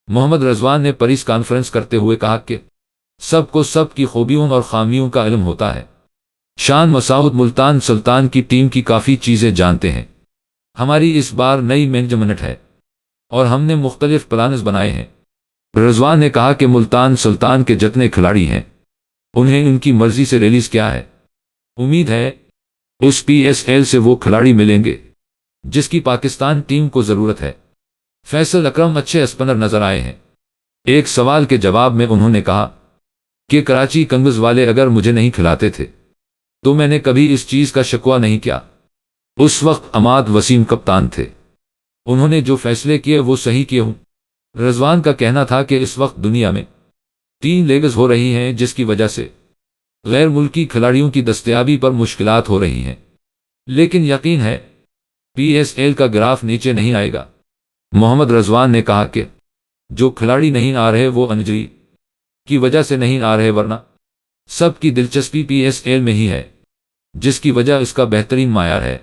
محمد رضوان نے press conference کرتے ہوئے کہا کہ سب کو سب کی خوبیوں اور خامیوں کا علم ہوتا ہے۔ شان مسعود ملتان سلطان کی ٹیم کی کافی چیزیں جانتے ہیں۔ ہماری اس بار نئی مینجمنٹ ہے اور ہم نے مختلف پلانز بنائے ہیں۔ رضوان نے کہا کہ ملتان سلطان کے جتنے کھلاڑی ہیں انہیں ان کی مرضی سے ریلیز کیا ہے۔ امید ہے اس پی ایس ایل سے وہ کھلاڑی ملیں گے جس کی پاکستان ٹیم کو ضرورت ہے۔ فیصل اکرم اچھے اسپنر نظر آئے ہیں۔ ایک سوال کے جواب میں انہوں نے کہا کہ کراچی کنگز والے اگر مجھے نہیں کھلاتے تھے تو میں نے کبھی اس چیز کا شکوہ نہیں کیا۔ اس وقت عماد وسیم کپتان تھے، انہوں نے جو فیصلے کیے وہ صحیح کیے ہوں۔ رضوان کا کہنا تھا کہ اس وقت دنیا میں 3 لیگز ہو رہی ہیں جس کی وجہ سے غیر ملکی کھلاڑیوں کی دستیابی پر مشکلات ہو رہی ہیں، لیکن یقین ہے پی ایس ایل کا گراف نیچے نہیں آئے گا۔ محمد رضوان نے کہا کہ جو کھلاڑی نہیں آ رہے وہ انجری کی وجہ سے نہیں آ رہے، ورنہ سب کی دلچسپی پی ایس ایل میں ہی ہے، جس کی وجہ اس کا بہترین معیار ہے۔